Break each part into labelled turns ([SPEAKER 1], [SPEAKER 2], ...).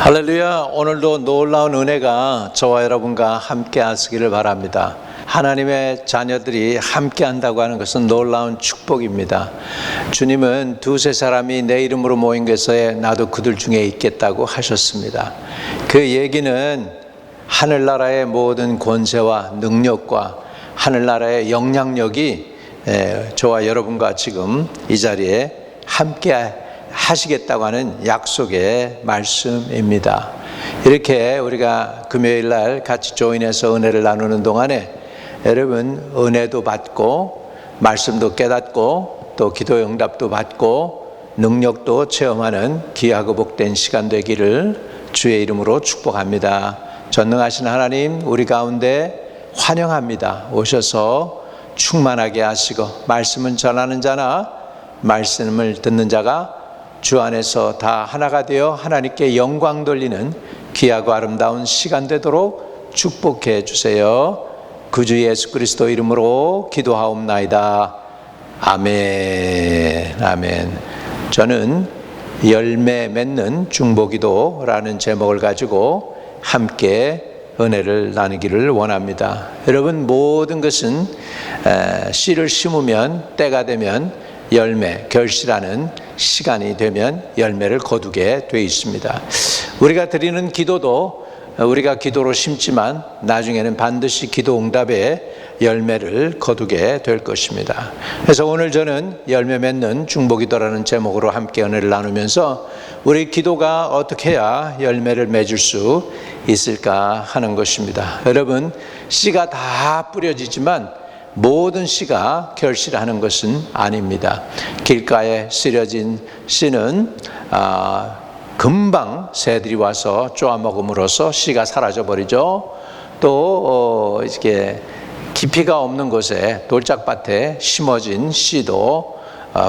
[SPEAKER 1] 할렐루야. 오늘도 놀라운 은혜가 저와 여러분과 함께 하시기를 바랍니다. 하나님의 자녀들이 함께 한다고 하는 것은 놀라운 축복입니다. 주님은 두세 사람이 내 이름으로 모인 곳에 나도 그들 중에 있겠다고 하셨습니다. 그 얘기는 하늘나라의 모든 권세와 능력과 하늘나라의 영향력이 저와 여러분과 지금 이 자리에 함께 하시겠다고 하는 약속의 말씀입니다. 이렇게 우리가 금요일 날 같이 조인해서 은혜를 나누는 동안에 여러분 은혜도 받고 말씀도 깨닫고 또 기도 응답도 받고 능력도 체험하는 귀하고 복된 시간 되기를 주의 이름으로 축복합니다. 전능하신 하나님 우리 가운데 환영합니다. 오셔서 충만하게 하시고 말씀을 전하는 자나 말씀을 듣는 자가 주 안에서 다 하나가 되어 하나님께 영광 돌리는 귀하고 아름다운 시간 되도록 축복해 주세요. 구주 예수 그리스도 이름으로 기도하옵나이다. 아멘. 아멘. 저는 열매 맺는 중보기도라는 제목을 가지고 함께 은혜를 나누기를 원합니다. 여러분, 모든 것은 씨를 심으면 때가 되면 열매, 결실하는 시간이 되면 열매를 거두게 되어 있습니다. 우리가 드리는 기도도 우리가 기도로 심지만 나중에는 반드시 기도 응답의 열매를 거두게 될 것입니다. 그래서 오늘 저는 열매 맺는 중보기도라는 제목으로 함께 은혜를 나누면서 우리 기도가 어떻게 해야 열매를 맺을 수 있을까 하는 것입니다. 여러분, 씨가 다 뿌려지지만 모든 씨가 결실하는 것은 아닙니다. 길가에 쓰러진 씨는 금방 새들이 와서 쪼아먹음으로써 씨가 사라져버리죠. 또 이렇게 깊이가 없는 곳에 돌짝밭에 심어진 씨도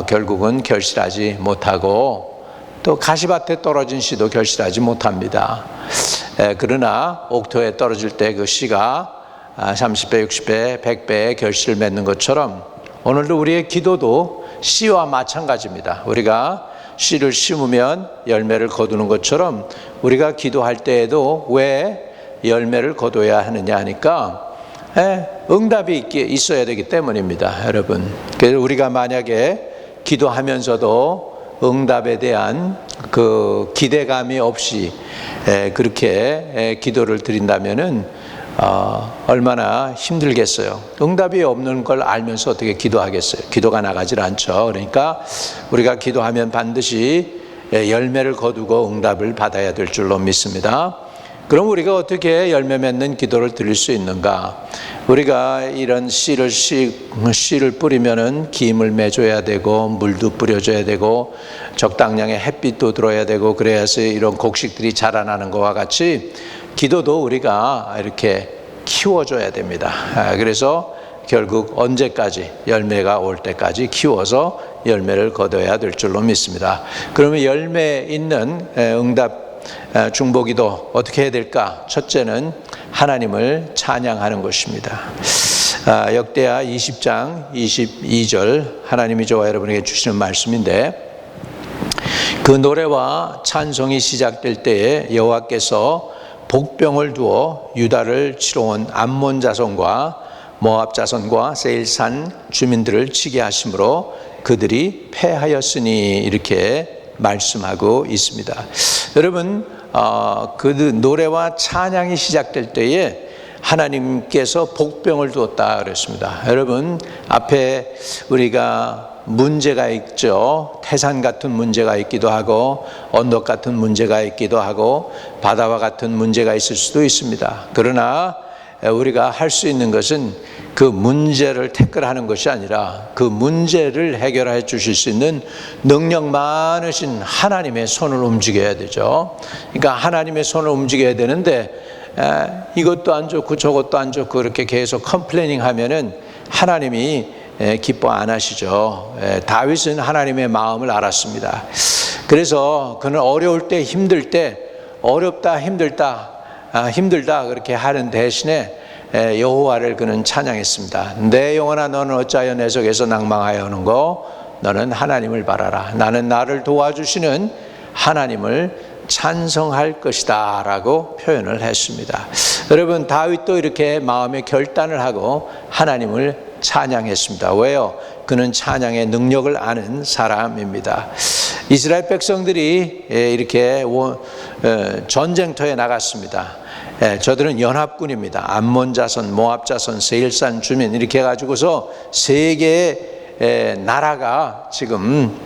[SPEAKER 1] 결국은 결실하지 못하고 또 가시밭에 떨어진 씨도 결실하지 못합니다. 그러나 옥토에 떨어질 때 그 씨가 30배, 60배, 100배의 결실을 맺는 것처럼 오늘도 우리의 기도도 씨와 마찬가지입니다. 우리가 씨를 심으면 열매를 거두는 것처럼 우리가 기도할 때에도 왜 열매를 거둬야 하느냐 하니까 응답이 있어야 되기 때문입니다. 여러분, 그래서 우리가 만약에 기도하면서도 응답에 대한 그 기대감이 없이 그렇게 기도를 드린다면은 얼마나 힘들겠어요. 응답이 없는 걸 알면서 어떻게 기도하겠어요. 기도가 나가질 않죠. 그러니까 우리가 기도하면 반드시 열매를 거두고 응답을 받아야 될 줄로 믿습니다. 그럼 우리가 어떻게 열매 맺는 기도를 드릴 수 있는가? 우리가 이런 씨를 뿌리면은 기임을 매줘야 되고 물도 뿌려줘야 되고 적당량의 햇빛도 들어야 되고 그래야지 이런 곡식들이 자라나는 것과 같이 기도도 우리가 이렇게 키워줘야 됩니다. 그래서 결국 언제까지 열매가 올 때까지 키워서 열매를 거둬야 될 줄로 믿습니다. 그러면 열매 있는 응답 중보기도 어떻게 해야 될까? 첫째는 하나님을 찬양하는 것입니다. 역대하 20장 22절 하나님이 저와 여러분에게 주시는 말씀인데 그 노래와 찬송이 시작될 때에 여호와께서 복병을 두어 유다를 치러 온 암몬 자손과 모압 자손과 세일산 주민들을 치게 하심으로 그들이 패하였으니 이렇게 말씀하고 있습니다. 여러분, 그 노래와 찬양이 시작될 때에 하나님께서 복병을 두었다 그랬습니다. 여러분, 앞에 우리가 문제가 있죠. 태산 같은 문제가 있기도 하고 언덕 같은 문제가 있기도 하고 바다와 같은 문제가 있을 수도 있습니다. 그러나 우리가 할 수 있는 것은 그 문제를 태클하는 것이 아니라 그 문제를 해결해 주실 수 있는 능력 많으신 하나님의 손을 움직여야 되죠. 그러니까 하나님의 손을 움직여야 되는데 이것도 안 좋고 저것도 안 좋고 그렇게 계속 컴플레이닝 하면은 하나님이 기뻐 안 하시죠. 다윗은 하나님의 마음을 알았습니다. 그래서 그는 어려울 때 힘들 때 어렵다 힘들다 그렇게 하는 대신에 여호와를 그는 찬양했습니다. 내 영혼아 너는 어찌하여 내 속에서 낭망하여 오는고 너는 하나님을 바라라. 나는 나를 도와주시는 하나님을 찬송할 것이다 라고 표현을 했습니다. 여러분, 다윗도 이렇게 마음의 결단을 하고 하나님을 찬양했습니다. 왜요? 그는 찬양의 능력을 아는 사람입니다. 이스라엘 백성들이 이렇게 전쟁터에 나갔습니다. 저들은 연합군입니다. 암몬 자손, 모압 자손, 세일산 주민 이렇게 해가지고서 세 개의 나라가 지금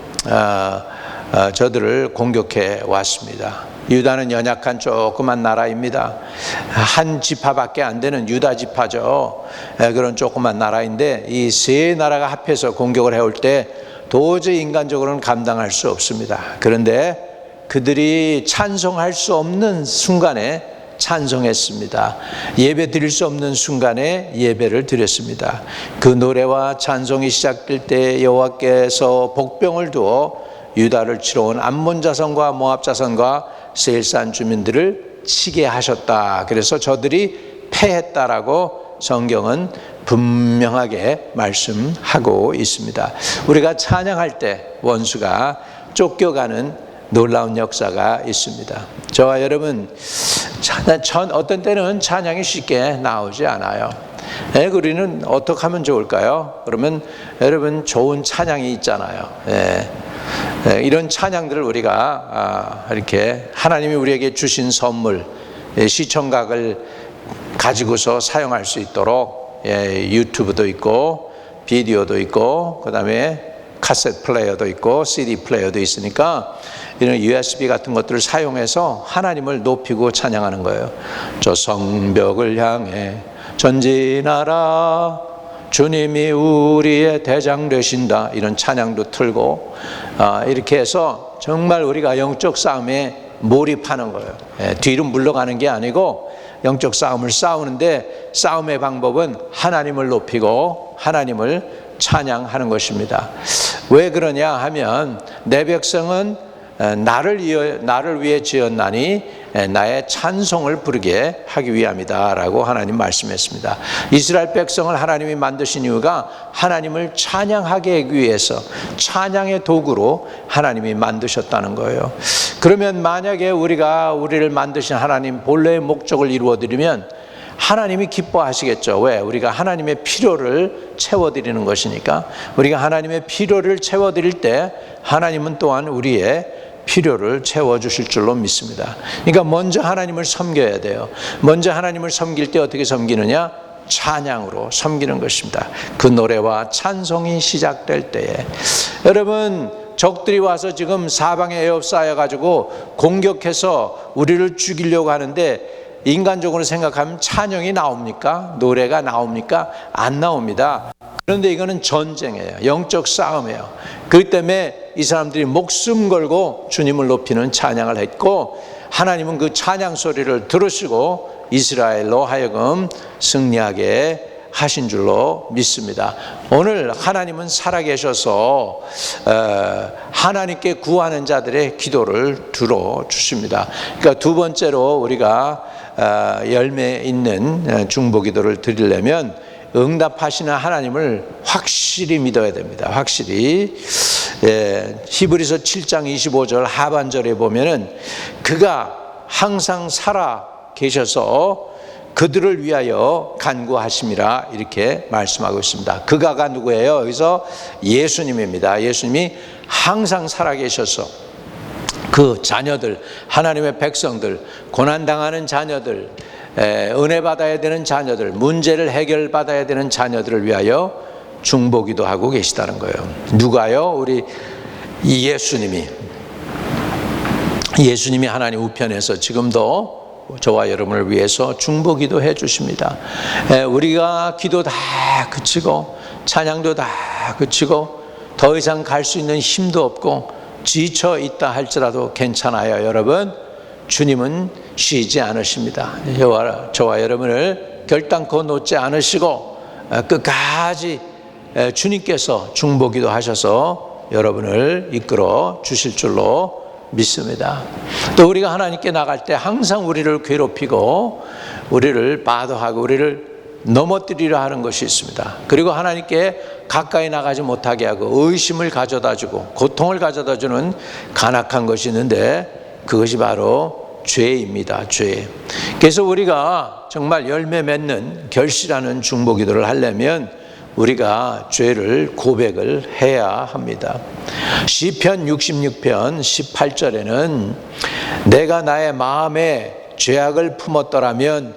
[SPEAKER 1] 저들을 공격해 왔습니다. 유다는 연약한 조그만 나라입니다. 한 지파밖에 안 되는 유다 지파죠. 그런 조그만 나라인데 이 세 나라가 합해서 공격을 해올 때 도저히 인간적으로는 감당할 수 없습니다. 그런데 그들이 찬송할 수 없는 순간에 찬송했습니다. 예배 드릴 수 없는 순간에 예배를 드렸습니다. 그 노래와 찬송이 시작될 때 여호와께서 복병을 두어 유다를 치러 온 암몬 자손과 모압 자손과 세일산 주민들을 치게 하셨다. 그래서 저들이 패했다라고 성경은 분명하게 말씀하고 있습니다. 우리가 찬양할 때 원수가 쫓겨가는 놀라운 역사가 있습니다. 저와 여러분, 어떤 때는 찬양이 쉽게 나오지 않아요. 우리는 어떻게 하면 좋을까요? 그러면 여러분, 좋은 찬양이 있잖아요. 이런 찬양들을 우리가 이렇게 하나님이 우리에게 주신 선물, 시청각을 가지고서 사용할 수 있도록 유튜브도 있고 비디오도 있고 그 다음에 카세트 플레이어도 있고 CD 플레이어도 있으니까 이런 USB 같은 것들을 사용해서 하나님을 높이고 찬양하는 거예요. 저 성벽을 향해 전진하라, 주님이 우리의 대장 되신다, 이런 찬양도 틀고 이렇게 해서 정말 우리가 영적 싸움에 몰입하는 거예요. 뒤로 물러가는 게 아니고 영적 싸움을 싸우는데 싸움의 방법은 하나님을 높이고 하나님을 찬양하는 것입니다. 왜 그러냐 하면 내 백성은 나를 위해 지었나니 나의 찬송을 부르게 하기 위함이다 라고 하나님 말씀했습니다. 이스라엘 백성을 하나님이 만드신 이유가 하나님을 찬양하게 하기 위해서 찬양의 도구로 하나님이 만드셨다는 거예요. 그러면 만약에 우리를 만드신 하나님 본래의 목적을 이루어드리면 하나님이 기뻐하시겠죠. 왜? 우리가 하나님의 필요를 채워드리는 것이니까. 우리가 하나님의 필요를 채워드릴 때 하나님은 또한 우리의 필요를 채워주실 줄로 믿습니다. 그러니까 먼저 하나님을 섬겨야 돼요. 먼저 하나님을 섬길 때 어떻게 섬기느냐? 찬양으로 섬기는 것입니다. 그 노래와 찬송이 시작될 때에 여러분, 적들이 와서 지금 사방에 에워싸여가지고 공격해서 우리를 죽이려고 하는데 인간적으로 생각하면 찬양이 나옵니까? 노래가 나옵니까? 안 나옵니다. 그런데 이거는 전쟁이에요. 영적 싸움이에요. 그렇기 때문에 이 사람들이 목숨 걸고 주님을 높이는 찬양을 했고 하나님은 그 찬양 소리를 들으시고 이스라엘로 하여금 승리하게 하신 줄로 믿습니다. 오늘 하나님은 살아계셔서 하나님께 구하는 자들의 기도를 들어주십니다. 그러니까 두 번째로 우리가 열매 있는 중보기도를 드리려면 응답하시는 하나님을 확실히 믿어야 됩니다. 확실히. 히브리서 7장 25절 하반절에 보면은 그가 항상 살아 계셔서 그들을 위하여 간구하심이라 이렇게 말씀하고 있습니다. 그가가 누구예요? 여기서 예수님입니다. 예수님이 항상 살아계셔서 그 자녀들, 하나님의 백성들, 고난당하는 자녀들, 은혜 받아야 되는 자녀들, 문제를 해결받아야 되는 자녀들을 위하여 중보기도 하고 계시다는 거예요. 누가요? 우리 예수님이 하나님 우편에서 지금도 저와 여러분을 위해서 중보기도 해 주십니다. 우리가 기도 다 그치고 찬양도 다 그치고 더 이상 갈 수 있는 힘도 없고 지쳐 있다 할지라도 괜찮아요. 여러분, 주님은 쉬지 않으십니다. 저와 여러분을 결단코 놓지 않으시고 끝까지 주님께서 중보기도 하셔서 여러분을 이끌어 주실 줄로 믿습니다. 또 우리가 하나님께 나갈 때 항상 우리를 괴롭히고 우리를 바도하고 우리를 넘어뜨리려 하는 것이 있습니다. 그리고 하나님께 가까이 나가지 못하게 하고 의심을 가져다 주고 고통을 가져다 주는 간악한 것이 있는데 그것이 바로 죄입니다. 죄. 그래서 우리가 정말 열매 맺는 결실하는 중보기도를 하려면 우리가 죄를 고백을 해야 합니다. 시편 66편 18절에는 내가 나의 마음에 죄악을 품었더라면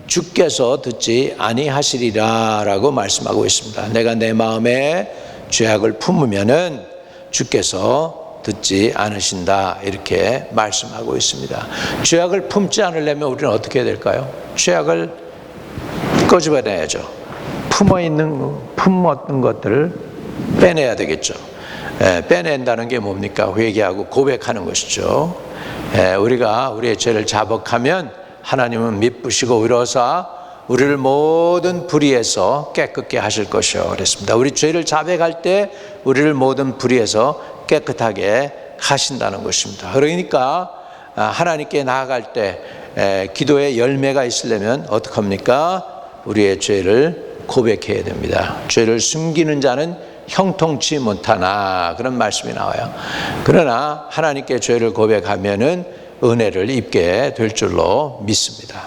[SPEAKER 1] 주께서 듣지 아니하시리라 라고 말씀하고 있습니다. 내가 내 마음에 죄악을 품으면은 주께서 듣지 않으신다 이렇게 말씀하고 있습니다. 죄악을 품지 않으려면 우리는 어떻게 해야 될까요? 죄악을 꺼집어내야죠. 품었던 것들을 빼내야 되겠죠. 빼낸다는 게 뭡니까? 회개하고 고백하는 것이죠. 우리가 우리의 죄를 자복하면 하나님은 미쁘시고 의로사 우리를 모든 불의에서 깨끗게 하실 것이요 그랬습니다. 우리 죄를 자백할 때 우리를 모든 불의에서 깨끗하게 하신다는 것입니다. 그러니까 하나님께 나아갈 때 기도의 열매가 있으려면 어떻게 합니까? 우리의 죄를 고백해야 됩니다. 죄를 숨기는 자는 형통치 못하나 그런 말씀이 나와요. 그러나 하나님께 죄를 고백하면은 은혜를 입게 될 줄로 믿습니다.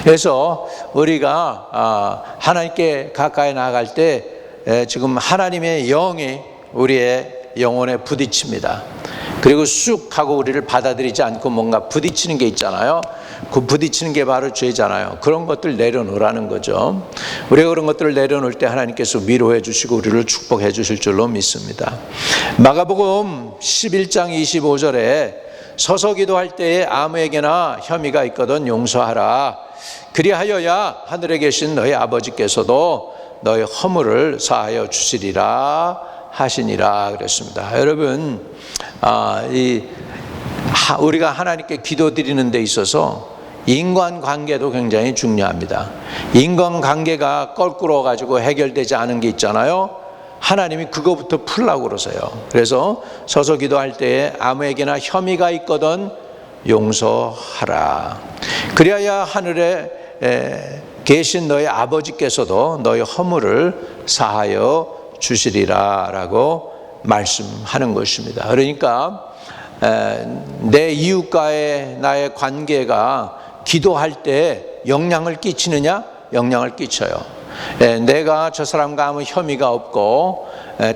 [SPEAKER 1] 그래서 우리가 하나님께 가까이 나아갈 때 지금 하나님의 영이 우리의 영혼에 부딪힙니다. 그리고 쑥 하고 우리를 받아들이지 않고 뭔가 부딪히는 게 있잖아요. 그 부딪히는 게 바로 죄잖아요. 그런 것들 내려놓으라는 거죠. 우리가 그런 것들을 내려놓을 때 하나님께서 위로해 주시고 우리를 축복해 주실 줄로 믿습니다. 마가복음 11장 25절에 서서 기도할 때에 아무에게나 혐의가 있거든 용서하라. 그리하여야 하늘에 계신 너희 아버지께서도 너희 허물을 사하여 주시리라 하시니라 그랬습니다. 여러분, 우리가 하나님께 기도드리는 데 있어서 인간관계도 굉장히 중요합니다. 인간관계가 껄끄러워 가지고 해결되지 않은 게 있잖아요. 하나님이 그거부터 풀라고 그러세요. 그래서 서서 기도할 때에 아무에게나 혐의가 있거든 용서하라. 그리하여 하늘에 계신 너희 아버지께서도 너희 허물을 사하여 주시리라 라고 말씀하는 것입니다. 그러니까 내 이웃과의 나의 관계가 기도할 때 영향을 끼치느냐? 영향을 끼쳐요. 내가 저 사람과 아무 혐의가 없고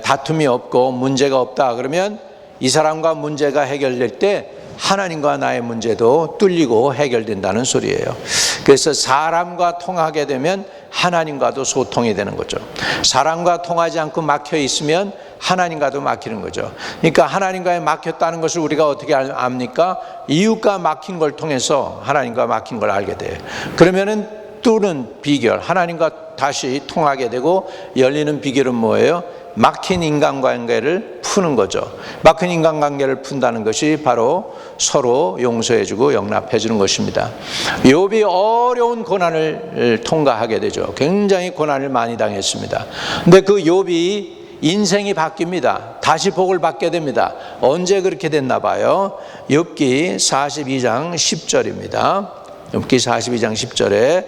[SPEAKER 1] 다툼이 없고 문제가 없다 그러면 이 사람과 문제가 해결될 때 하나님과 나의 문제도 뚫리고 해결된다는 소리예요. 그래서 사람과 통하게 되면 하나님과도 소통이 되는 거죠. 사람과 통하지 않고 막혀 있으면 하나님과도 막히는 거죠. 그러니까 하나님과에 막혔다는 것을 우리가 어떻게 압니까? 이웃과 막힌 걸 통해서 하나님과 막힌 걸 알게 돼요. 그러면은 뚫는 비결, 하나님과 다시 통하게 되고 열리는 비결은 뭐예요? 막힌 인간관계를 푸는 거죠. 막힌 인간관계를 푼다는 것이 바로 서로 용서해주고 용납해주는 것입니다. 욥이 어려운 고난을 통과하게 되죠. 굉장히 고난을 많이 당했습니다. 근데 그 욥이 인생이 바뀝니다. 다시 복을 받게 됩니다. 언제 그렇게 됐나 봐요. 욥기 42장 10절입니다. 욥기 42장 10절에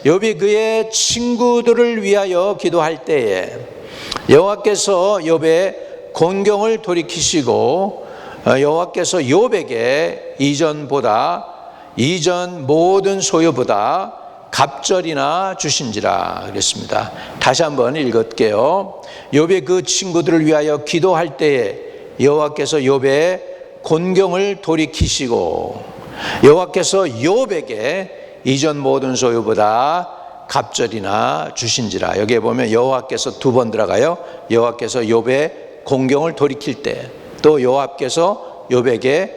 [SPEAKER 1] 욥이 그의 친구들을 위하여 기도할 때에 여호와께서 욥의 곤경을 돌이키시고 여호와께서 욥에게 이전 모든 소유보다 갑절이나 주신지라 그랬습니다. 다시 한번 읽을게요. 욥의 그 친구들을 위하여 기도할 때에 여호와께서 욥의 곤경을 돌이키시고 여호와께서 욥에게 이전 모든 소유보다 갑절이나 주신지라. 여기에 보면 여호와께서 두 번 들어가요. 여호와께서 욥의 곤경을 돌이킬 때, 또 여호와께서 욥에게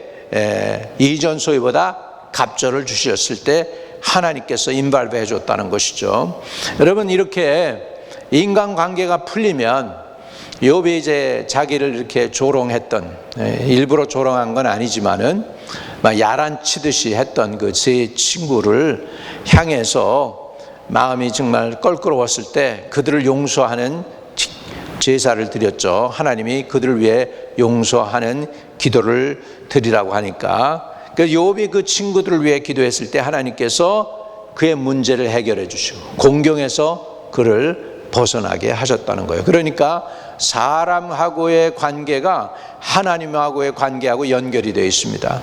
[SPEAKER 1] 이전 소유보다 갑절을 주셨을 때 하나님께서 인발배해 줬다는 것이죠. 여러분, 이렇게 인간관계가 풀리면 욥이 이제 자기를 이렇게 조롱했던, 일부러 조롱한 건 아니지만은 야란치듯이 했던 그 세 친구를 향해서 마음이 정말 껄끄러웠을 때 그들을 용서하는 제사를 드렸죠. 하나님이 그들을 위해 용서하는 기도를 드리라고 하니까, 욥이 그 친구들을 위해 기도했을 때 하나님께서 그의 문제를 해결해 주시고 공경에서 그를 벗어나게 하셨다는 거예요. 그러니까 사람하고의 관계가 하나님하고의 관계하고 연결이 되어 있습니다.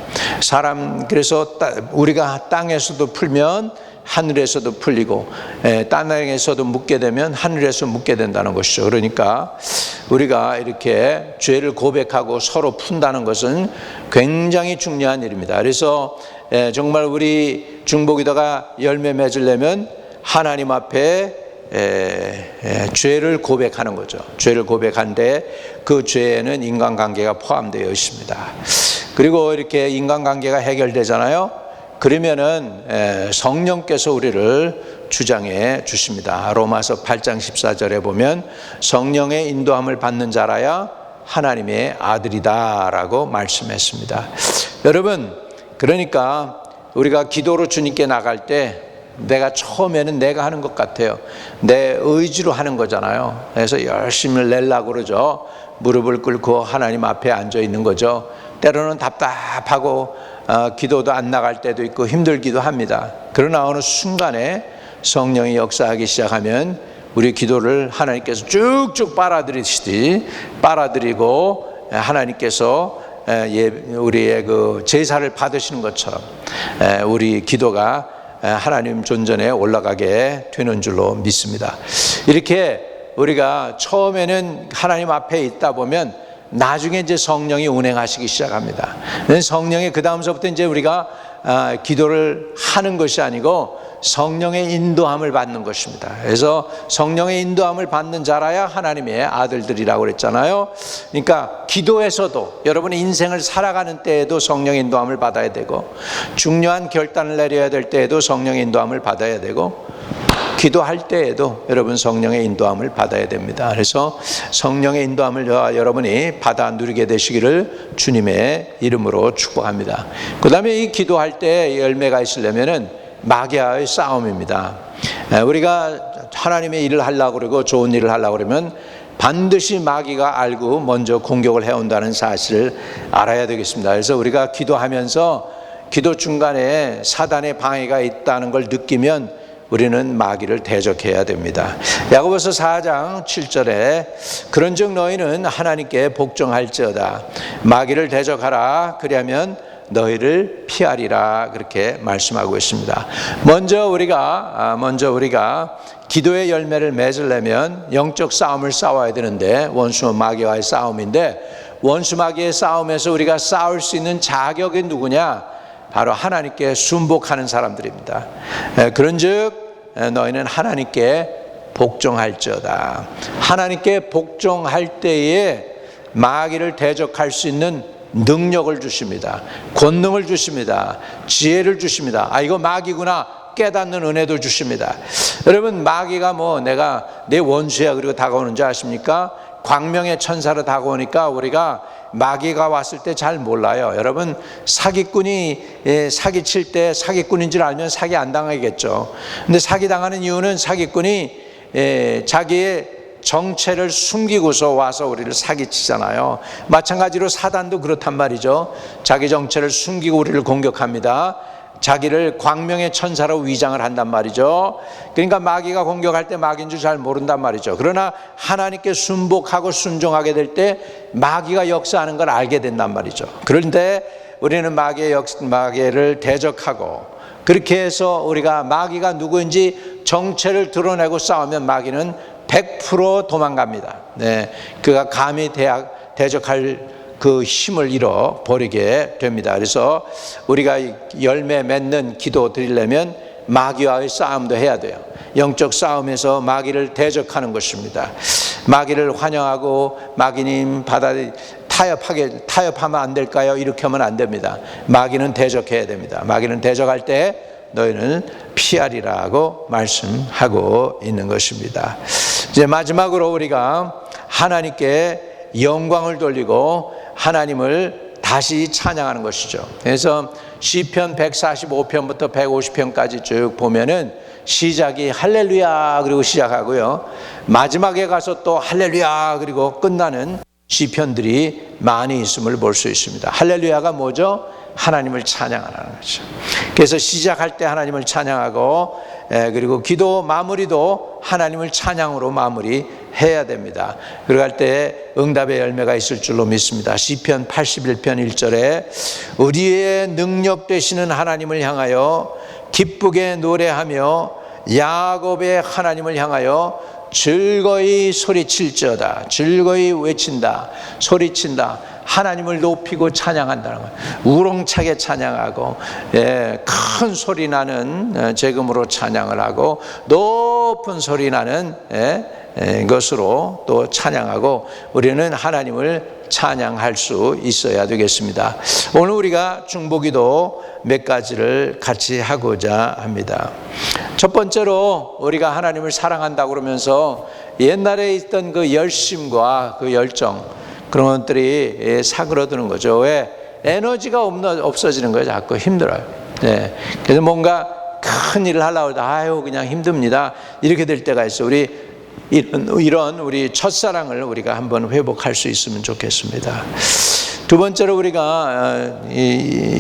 [SPEAKER 1] 그래서 우리가 땅에서도 풀면 하늘에서도 풀리고, 땅에서도 묻게 되면 하늘에서 묻게 된다는 것이죠. 그러니까 우리가 이렇게 죄를 고백하고 서로 푼다는 것은 굉장히 중요한 일입니다. 그래서 정말 우리 중보기도가 열매 맺으려면 하나님 앞에 죄를 고백하는 거죠. 죄를 고백하는데 그 죄에는 인간관계가 포함되어 있습니다. 그리고 이렇게 인간관계가 해결되잖아요. 그러면은 성령께서 우리를 주장해 주십니다. 로마서 8장 14절에 보면 성령의 인도함을 받는 자라야 하나님의 아들이다라고 말씀했습니다. 여러분, 그러니까 우리가 기도로 주님께 나갈 때 내가 처음에는 내가 하는 것 같아요. 내 의지로 하는 거잖아요. 그래서 열심히 내려고 그러죠. 무릎을 꿇고 하나님 앞에 앉아 있는 거죠. 때로는 답답하고 기도도 안 나갈 때도 있고 힘들기도 합니다. 그러나 어느 순간에 성령이 역사하기 시작하면 우리 기도를 하나님께서 쭉쭉 빨아들이고 하나님께서 우리의 그 제사를 받으시는 것처럼 우리 기도가 하나님 존전에 올라가게 되는 줄로 믿습니다. 이렇게 우리가 처음에는 하나님 앞에 있다 보면 나중에 이제 성령이 운행하시기 시작합니다. 성령이 그 다음서부터 이제 우리가 기도를 하는 것이 아니고 성령의 인도함을 받는 것입니다. 그래서 성령의 인도함을 받는 자라야 하나님의 아들들이라고 그랬잖아요. 그러니까 기도에서도 여러분의 인생을 살아가는 때에도 성령의 인도함을 받아야 되고, 중요한 결단을 내려야 될 때에도 성령의 인도함을 받아야 되고, 기도할 때에도 여러분 성령의 인도함을 받아야 됩니다. 그래서 성령의 인도함을 여러분이 받아 누리게 되시기를 주님의 이름으로 축복합니다. 그 다음에 이 기도할 때 열매가 있으려면은 마귀와의 싸움입니다. 우리가 하나님의 일을 하려고 그러고 좋은 일을 하려고 그러면 반드시 마귀가 알고 먼저 공격을 해온다는 사실을 알아야 되겠습니다. 그래서 우리가 기도하면서 기도 중간에 사단의 방해가 있다는 걸 느끼면 우리는 마귀를 대적해야 됩니다. 야고보서 4장 7절에 그런즉 너희는 하나님께 복종할지어다. 마귀를 대적하라. 그리하면 너희를 피하리라. 그렇게 말씀하고 있습니다. 먼저 우리가 기도의 열매를 맺으려면 영적 싸움을 싸워야 되는데, 원수 마귀와의 싸움인데, 원수 마귀의 싸움에서 우리가 싸울 수 있는 자격이 누구냐? 바로 하나님께 순복하는 사람들입니다. 그런즉 너희는 하나님께 복종할지어다. 하나님께 복종할 때에 마귀를 대적할 수 있는 능력을 주십니다. 권능을 주십니다. 지혜를 주십니다. 이거 마귀구나 깨닫는 은혜도 주십니다. 여러분, 마귀가 내가 내 원수야 그리고 다가오는 줄 아십니까? 광명의 천사로 다가오니까 우리가 마귀가 왔을 때 잘 몰라요. 여러분, 사기꾼이 사기칠 때 사기꾼인 줄 알면 사기 안 당하겠죠. 근데 사기 당하는 이유는 사기꾼이 자기의 정체를 숨기고서 와서 우리를 사기치잖아요. 마찬가지로 사단도 그렇단 말이죠. 자기 정체를 숨기고 우리를 공격합니다. 자기를 광명의 천사로 위장을 한단 말이죠. 그러니까 마귀가 공격할 때 마귀인 줄 잘 모른단 말이죠. 그러나 하나님께 순복하고 순종하게 될 때 마귀가 역사하는 걸 알게 된단 말이죠. 그런데 우리는 마귀를 대적하고, 그렇게 해서 우리가 마귀가 누구인지 정체를 드러내고 싸우면 마귀는 100% 도망갑니다. 그가 감히 대적할 그 힘을 잃어버리게 됩니다. 그래서 우리가 열매 맺는 기도 드리려면 마귀와의 싸움도 해야 돼요. 영적 싸움에서 마귀를 대적하는 것입니다. 마귀를 환영하고 마귀님 타협하면 안 될까요? 이렇게 하면 안 됩니다. 마귀는 대적해야 됩니다. 마귀는 대적할 때 너희는 피하리라고 말씀하고 있는 것입니다. 이제 마지막으로 우리가 하나님께 영광을 돌리고 하나님을 다시 찬양하는 것이죠. 그래서 시편 145편부터 150편까지 쭉 보면은 시작이 할렐루야 그리고 시작하고요, 마지막에 가서 또 할렐루야 그리고 끝나는 시편들이 많이 있음을 볼 수 있습니다. 할렐루야가 뭐죠? 하나님을 찬양하는 거죠. 그래서 시작할 때 하나님을 찬양하고 그리고 기도 마무리도 하나님을 찬양으로 마무리해야 됩니다. 그럴 때 응답의 열매가 있을 줄로 믿습니다. 시편 81편 1절에 우리의 능력 되시는 하나님을 향하여 기쁘게 노래하며 야곱의 하나님을 향하여 즐거이 소리칠지어다. 즐거이 외친다, 소리친다. 하나님을 높이고 찬양한다는 거예요. 우렁차게 찬양하고, 큰 소리 나는 재금으로 찬양을 하고, 높은 소리 나는 것으로 또 찬양하고, 우리는 하나님을 찬양할 수 있어야 되겠습니다. 오늘 우리가 중보기도 몇 가지를 같이 하고자 합니다. 첫 번째로 우리가 하나님을 사랑한다고 그러면서 옛날에 있던 그 열심과 그 열정, 그런 것들이 사그러드는 거죠. 왜? 에너지가 없어지는 거예요. 자꾸 힘들어요. 그래서 뭔가 큰 일을 하려고 해도 아유 그냥 힘듭니다. 이렇게 될 때가 있어요. 우리 이런 우리 첫사랑을 우리가 한번 회복할 수 있으면 좋겠습니다. 두 번째로 우리가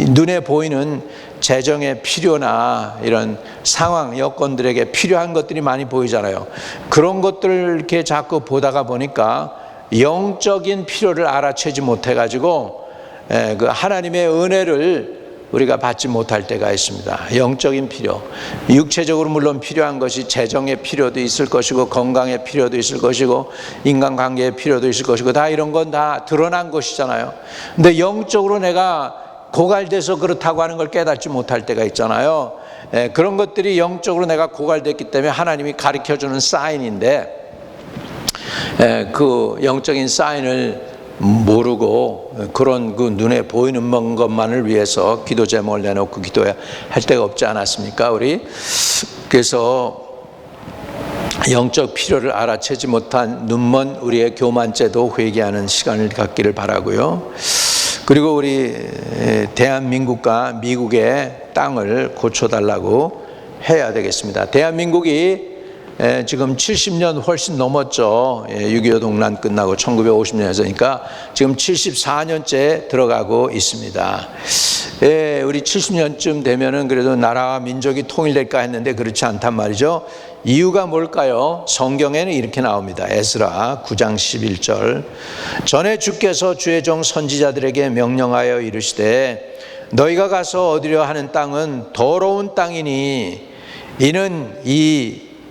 [SPEAKER 1] 눈에 보이는 재정의 필요나 이런 상황, 여건들에게 필요한 것들이 많이 보이잖아요. 그런 것들을 이렇게 자꾸 보다가 보니까 영적인 필요를 알아채지 못해가지고 그 하나님의 은혜를 우리가 받지 못할 때가 있습니다. 영적인 필요, 육체적으로 물론 필요한 것이 재정의 필요도 있을 것이고 건강의 필요도 있을 것이고 인간관계의 필요도 있을 것이고 다 이런 건 다 드러난 것이잖아요. 근데 영적으로 내가 고갈돼서 그렇다고 하는 걸 깨닫지 못할 때가 있잖아요. 그런 것들이 영적으로 내가 고갈됐기 때문에 하나님이 가르쳐주는 사인인데 그 영적인 사인을 모르고 그런 그 눈에 보이는 것만을 위해서 기도 제목을 내놓고 기도할 때가 없지 않았습니까? 우리 그래서 영적 필요를 알아채지 못한 눈먼 우리의 교만죄도 회개하는 시간을 갖기를 바라고요. 그리고 우리 대한민국과 미국의 땅을 고쳐달라고 해야 되겠습니다. 대한민국이 지금 70년 훨씬 넘었죠. 6.25 동란 끝나고 1950년에서 그러니까 지금 74년째 들어가고 있습니다. 우리 70년쯤 되면은 그래도 나라와 민족이 통일될까 했는데 그렇지 않단 말이죠. 이유가 뭘까요? 성경에는 이렇게 나옵니다. 에스라 9장 11절 전에 주께서 주의 종 선지자들에게 명령하여 이르시되 너희가 가서 얻으려 하는 땅은 더러운 땅이니 이는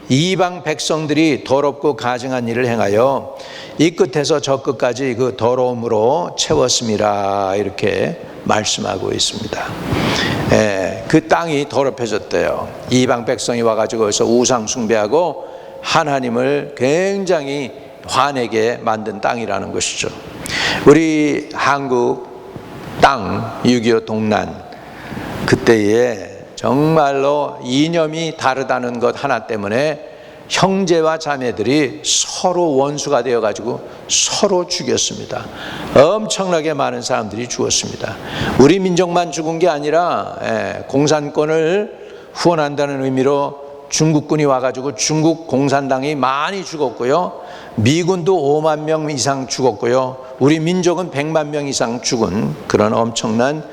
[SPEAKER 1] 이방 백성들이 더럽고 가증한 일을 행하여 이 끝에서 저 끝까지 그 더러움으로 채웠음이라 이렇게 말씀하고 있습니다. 그 땅이 더럽혀졌대요. 이방 백성이 와가지고 거기서 우상 숭배하고 하나님을 굉장히 화내게 만든 땅이라는 것이죠. 우리 한국 땅 6.25 동란 그때에 정말로 이념이 다르다는 것 하나 때문에 형제와 자매들이 서로 원수가 되어가지고 서로 죽였습니다. 엄청나게 많은 사람들이 죽었습니다. 우리 민족만 죽은 게 아니라 공산권을 후원한다는 의미로 중국군이 와가지고 중국 공산당이 많이 죽었고요. 미군도 5만 명 이상 죽었고요. 우리 민족은 100만 명 이상 죽은 그런 엄청난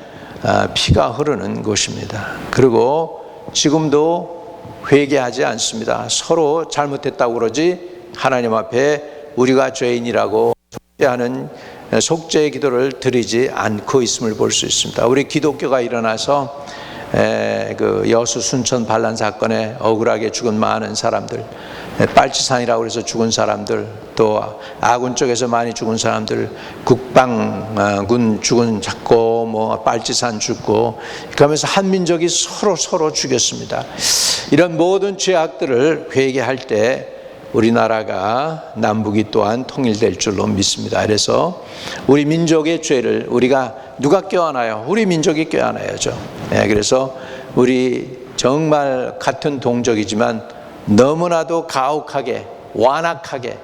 [SPEAKER 1] 피가 흐르는 곳입니다. 그리고 지금도 회개하지 않습니다. 서로 잘못했다고 그러지 하나님 앞에 우리가 죄인이라고 속죄하는 속죄의 기도를 드리지 않고 있음을 볼 수 있습니다. 우리 기독교가 일어나서 그 여수 순천 반란 사건에 억울하게 죽은 많은 사람들, 빨치산이라고 해서 죽은 사람들, 또 아군 쪽에서 많이 죽은 사람들, 국방군 죽은 잡고 뭐 빨치산 죽고 그러면서 한민족이 서로 죽였습니다. 이런 모든 죄악들을 회개할 때 우리나라가 남북이 또한 통일될 줄로 믿습니다. 그래서 우리 민족의 죄를 우리가 누가 껴안아요? 우리 민족이 껴안아야죠. 그래서 우리 정말 같은 동족이지만 너무나도 가혹하게 완악하게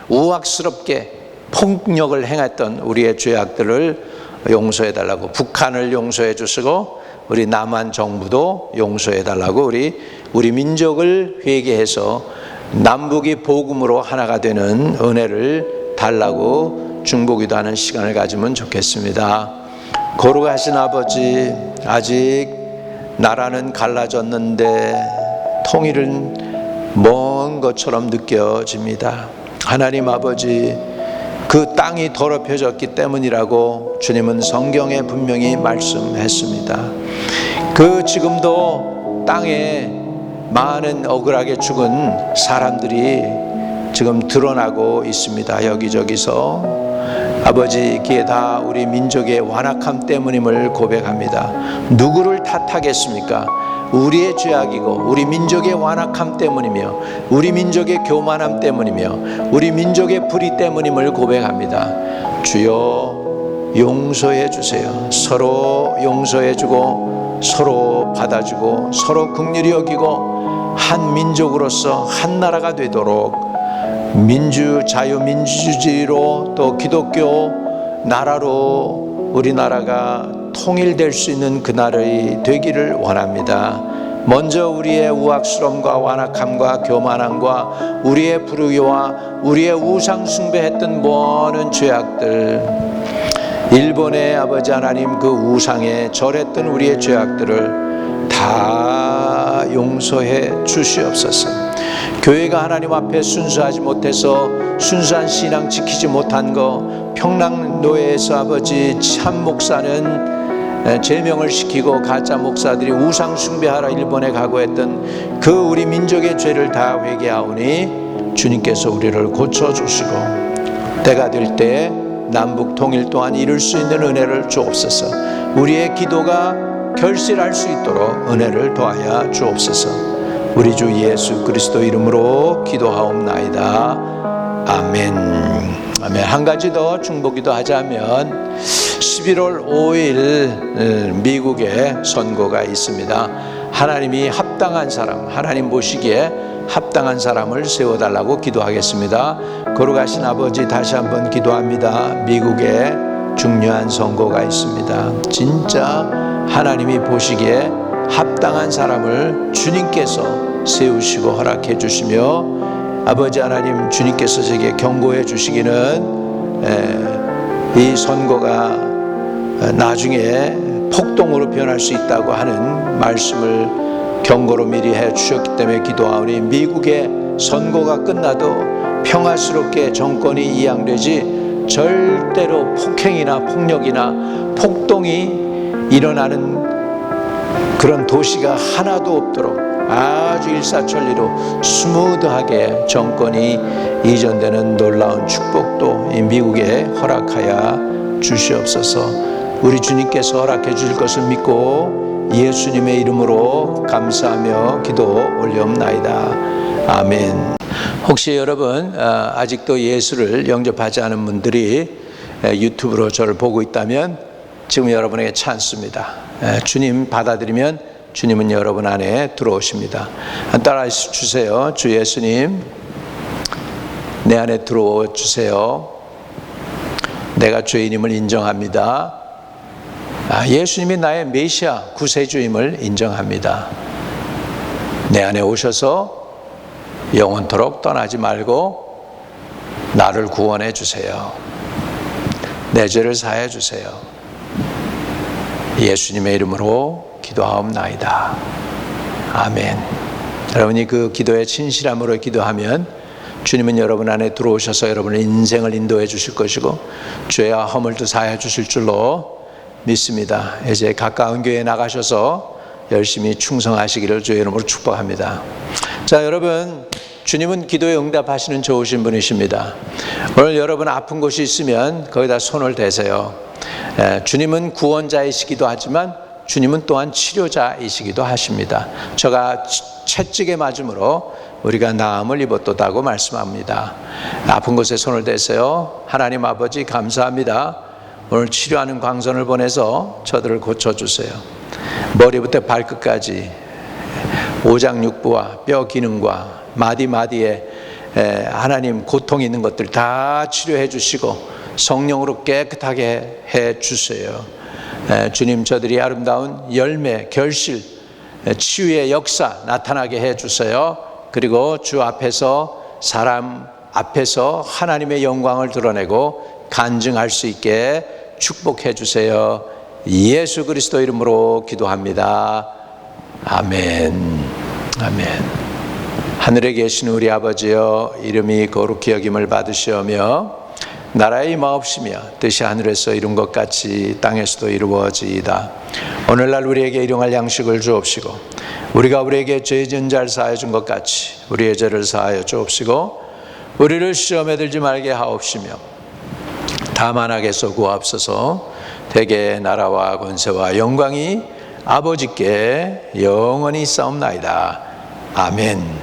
[SPEAKER 1] 우악스럽게 폭력을 행했던 우리의 죄악들을 용서해달라고 북한을 용서해 주시고 우리 남한 정부도 용서해달라고 우리 민족을 회개해서 남북이 복음으로 하나가 되는 은혜를 달라고 중보기도하는 시간을 가지면 좋겠습니다. 거룩하신 아버지, 아직 나라는 갈라졌는데 통일은 먼 것처럼 느껴집니다. 하나님 아버지, 그 땅이 더럽혀졌기 때문이라고 주님은 성경에 분명히 말씀했습니다. 그 지금도 땅에 많은 억울하게 죽은 사람들이 지금 드러나고 있습니다. 여기저기서. 아버지, 이게 다 우리 민족의 완악함 때문임을 고백합니다. 누구를 탓하겠습니까? 우리의 죄악이고 우리 민족의 완악함 때문이며 우리 민족의 교만함 때문이며 우리 민족의 불의 때문임을 고백합니다. 주여, 용서해 주세요. 서로 용서해 주고 서로 받아주고 서로 긍휼히 여기고 한 민족으로서 한 나라가 되도록 자유민주주의로 또 기독교 나라로 우리나라가 통일될 수 있는 그날이 되기를 원합니다. 먼저 우리의 우악스러움과 완악함과 교만함과 우리의 불의와 우리의 우상 숭배했던 모든 죄악들, 일본의 아버지 하나님 그 우상에 절했던 우리의 죄악들을 다 용서해 주시옵소서. 교회가 하나님 앞에 순수하지 못해서 순수한 신앙 지키지 못한 거, 평랑노예에서 아버지 참 목사는 제명을 시키고 가짜 목사들이 우상 숭배하러 일본에 가고 했던 그 우리 민족의 죄를 다 회개하오니 주님께서 우리를 고쳐주시고 때가 될 때 남북 통일 또한 이룰 수 있는 은혜를 주옵소서. 우리의 기도가 결실할 수 있도록 은혜를 더하여 주옵소서. 우리 주 예수 그리스도 이름으로 기도하옵나이다. 아멘. 아멘. 한 가지 더 중보기도 하자면 11월 5일 미국에 선거가 있습니다. 하나님이 합당한 사람, 하나님 보시기에 합당한 사람을 세워달라고 기도하겠습니다. 거룩하신 아버지, 다시 한번 기도합니다. 미국에 중요한 선거가 있습니다. 진짜 하나님이 보시기에 합당한 사람을 주님께서 세우시고 허락해 주시며, 아버지 하나님, 주님께서 제게 경고해 주시기는 이 선거가 나중에 폭동으로 변할 수 있다고 하는 말씀을 경고로 미리 해 주셨기 때문에 기도하오니 미국의 선거가 끝나도 평화스럽게 정권이 이양되지 절대로 폭행이나 폭력이나 폭동이 일어나는 그런 도시가 하나도 없도록 아주 일사천리로 스무드하게 정권이 이전되는 놀라운 축복도 이 미국에 허락하여 주시옵소서. 우리 주님께서 허락해 주실 것을 믿고 예수님의 이름으로 감사하며 기도 올려옵나이다. 아멘. 혹시 여러분 아직도 예수를 영접하지 않은 분들이 유튜브로 저를 보고 있다면 지금 여러분에게 찬스입니다. 주님 받아들이면 주님은 여러분 안에 들어오십니다. 따라해 주세요. 주 예수님, 내 안에 들어와 주세요. 내가 죄인임을 인정합니다. 예수님이 나의 메시아 구세주임을 인정합니다. 내 안에 오셔서 영원토록 떠나지 말고 나를 구원해 주세요. 내 죄를 사해 주세요. 예수님의 이름으로 기도하옵나이다. 아멘. 여러분이 그 기도에 진실함으로 기도하면 주님은 여러분 안에 들어오셔서 여러분의 인생을 인도해 주실 것이고 죄와 허물도 사해 주실 줄로 믿습니다. 이제 가까운 교회에 나가셔서 열심히 충성하시기를 주의 이름으로 축복합니다. 자, 여러분, 주님은 기도에 응답하시는 좋으신 분이십니다. 오늘 여러분 아픈 곳이 있으면 거기다 손을 대세요. 주님은 구원자이시기도 하지만 주님은 또한 치료자이시기도 하십니다. 저가 채찍에 맞음으로 우리가 나음을 입었다고 말씀합니다. 아픈 곳에 손을 대세요. 하나님 아버지, 감사합니다. 오늘 치료하는 광선을 보내서 저들을 고쳐주세요. 머리부터 발끝까지 오장육부와 뼈 기능과 마디마디에 하나님 고통이 있는 것들 다 치료해 주시고 성령으로 깨끗하게 해 주세요. 주님, 저들이 아름다운 열매, 결실, 치유의 역사 나타나게 해 주세요. 그리고 주 앞에서, 사람 앞에서 하나님의 영광을 드러내고 간증할 수 있게 축복해 주세요. 예수 그리스도 이름으로 기도합니다. 아멘. 아멘. 하늘에 계신 우리 아버지여, 이름이 거룩히 여김을 받으시오며 나라의 임하옵시며 뜻이 하늘에서 이룬 것 같이 땅에서도 이루어지이다. 오늘날 우리에게 일용할 양식을 주옵시고 우리가 우리에게 죄 지은 자를 사하여 준 것 같이 우리의 죄를 사하여 주옵시고 우리를 시험에 들지 말게 하옵시며 다만 악에서 구하옵소서. 대개 나라와 권세와 영광이 아버지께 영원히 있사옵나이다. 아멘.